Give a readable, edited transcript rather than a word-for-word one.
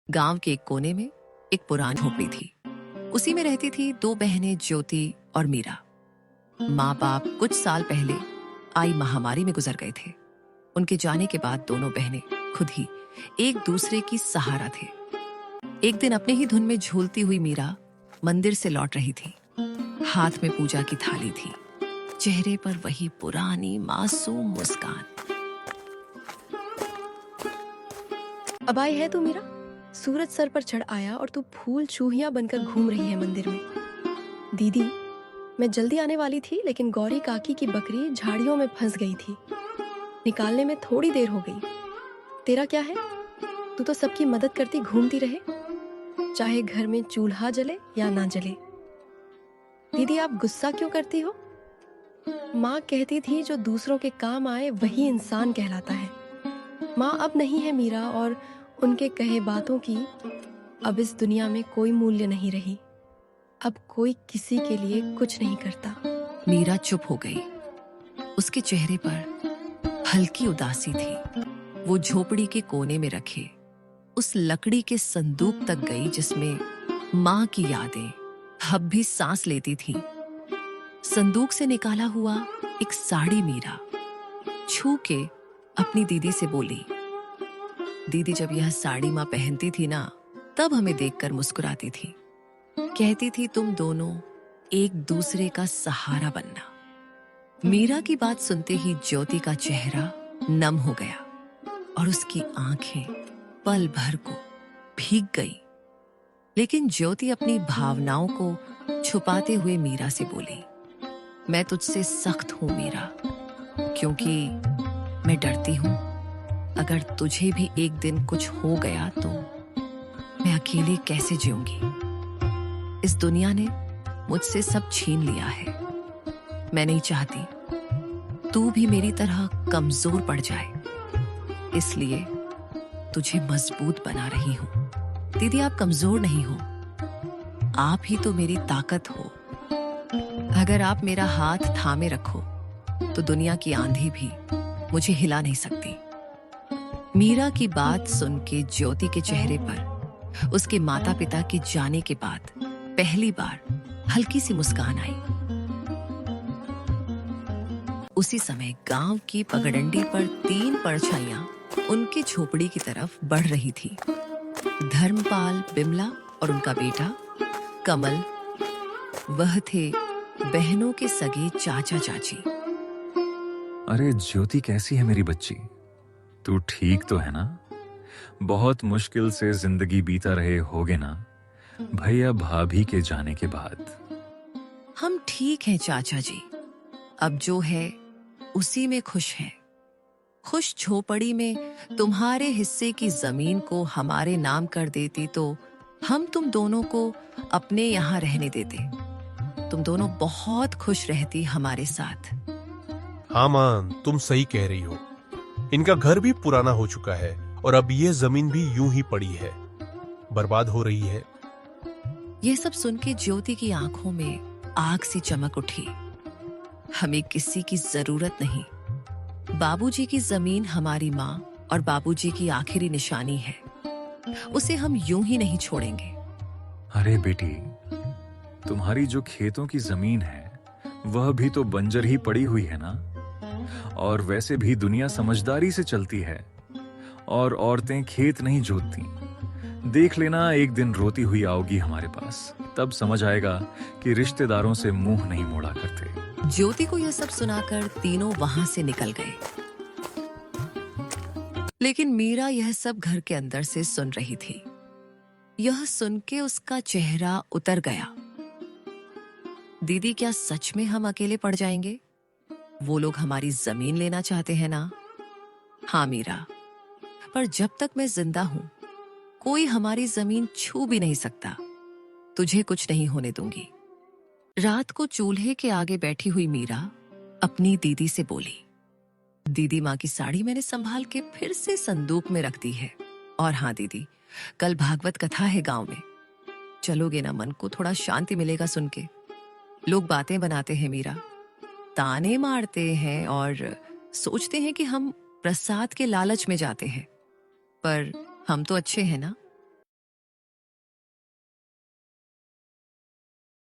गांव के एक कोने में एक पुरानी झोपड़ी थी। उसी में रहती थी दो बहनें, ज्योति और मीरा। माँ बाप कुछ साल पहले आई महामारी में गुजर गए थे। उनके जाने के बाद दोनों बहनें खुद ही एक दूसरे की सहारा थे। एक दिन अपने ही धुन में झूलती हुई मीरा मंदिर से लौट रही थी। हाथ में पूजा की थाली थी, चेहरे पर वही पुरानी मासूम मुस्कान। अब आई है तू मीरा? सूरज सर पर चढ़ आया और तू फूल चूहिया बनकर घूम रही है मंदिर में। दीदी, मैं जल्दी आने वाली थी लेकिन गौरी काकी की बकरी झाड़ियों में फंस गई थी। निकालने में थोड़ी देर हो गई। तेरा क्या है? तू तो सबकी मदद करती घूमती रहे, चाहे घर में चूल्हा जले या ना जले। दीदी, आप गुस्सा क्यों करती हो? माँ कहती थी जो दूसरों के काम आए वही इंसान कहलाता है। माँ अब नहीं है मीरा, और उनके कहे बातों की अब इस दुनिया में कोई मूल्य नहीं रही। अब कोई किसी के लिए कुछ नहीं करता। मीरा चुप हो गई। उसके चेहरे पर हल्की उदासी थी। वो झोपड़ी के कोने में रखे उस लकड़ी के संदूक तक गई जिसमें माँ की यादें अब भी सांस लेती थीं। संदूक से निकाला हुआ एक साड़ी मीरा छू के अपनी दीदी से बोली, दीदी, जब यह साड़ी माँ पहनती थी ना, तब हमें देखकर मुस्कुराती थी। कहती थी तुम दोनों एक दूसरे का सहारा बनना। मीरा की बात सुनते ही ज्योति का चेहरा नम हो गया और उसकी आंखें पल भर को भीग गई। लेकिन ज्योति अपनी भावनाओं को छुपाते हुए मीरा से बोली, मैं तुझसे सख्त हूं मीरा, क्योंकि मैं डरती हूं अगर तुझे भी एक दिन कुछ हो गया तो मैं अकेले कैसे जीऊंगी। इस दुनिया ने मुझसे सब छीन लिया है। मैं नहीं चाहती तू भी मेरी तरह कमजोर पड़ जाए, इसलिए तुझे मजबूत बना रही हूं। दीदी, आप कमजोर नहीं हो, आप ही तो मेरी ताकत हो। अगर आप मेरा हाथ थामे रखो तो दुनिया की आंधी भी मुझे हिला नहीं सकती। मीरा की बात सुन के ज्योति के चेहरे पर उसके माता पिता के जाने के बाद पहली बार हल्की सी मुस्कान आई। उसी समय गांव की पगडंडी पर 3 परछाइयां उनकी झोपड़ी की तरफ बढ़ रही थी। धर्मपाल, बिमला और उनका बेटा कमल, वह थे बहनों के सगे चाचा चाची। अरे ज्योति, कैसी है मेरी बच्ची? तू ठीक तो है ना? बहुत मुश्किल से जिंदगी बीता रहे होगे ना भैया भाभी के जाने के बाद? हम ठीक हैं चाचा जी, अब जो है उसी में खुश हैं। खुश झोपड़ी में तुम्हारे हिस्से की जमीन को हमारे नाम कर देती तो हम तुम दोनों को अपने यहाँ रहने देते। तुम दोनों बहुत खुश रहती हमारे साथ। हाँ मां, तुम सही कह रही हो। इनका घर भी पुराना हो चुका है और अब ये जमीन भी यूं ही पड़ी है, बर्बाद हो रही है। ये सब सुन के ज्योति की आंखों में आग सी चमक उठी। हमें किसी की जरूरत नहीं। बाबूजी की जमीन हमारी माँ और बाबूजी की आखिरी निशानी है, उसे हम यूं ही नहीं छोड़ेंगे। अरे बेटी, तुम्हारी जो खेतों की जमीन है वह भी तो बंजर ही पड़ी हुई है ना। और वैसे भी दुनिया समझदारी से चलती है और औरतें खेत नहीं जोतती। देख लेना, एक दिन रोती हुई आओगी हमारे पास, तब समझ आएगा कि रिश्तेदारों से मुंह नहीं मोड़ा करते। ज्योति को यह सब सुनाकर तीनों वहां से निकल गए। लेकिन मीरा यह सब घर के अंदर से सुन रही थी। यह सुन के उसका चेहरा उतर गया। दीदी, क्या सच में हम अकेले पड़ जाएंगे? वो लोग हमारी जमीन लेना चाहते हैं ना? हाँ मीरा, पर जब तक मैं जिंदा हूं कोई हमारी जमीन छू भी नहीं सकता। तुझे कुछ नहीं होने दूंगी। रात को चूल्हे के आगे बैठी हुई मीरा अपनी दीदी से बोली, दीदी, माँ की साड़ी मैंने संभाल के फिर से संदूक में रख दी है। और हाँ दीदी, कल भागवत कथा है गांव में, चलोगे ना? मन को थोड़ा शांति मिलेगा सुन के। लोग बातें बनाते हैं मीरा, ताने मारते हैं और सोचते हैं कि हम प्रसाद के लालच में जाते हैं, पर हम तो अच्छे हैं ना।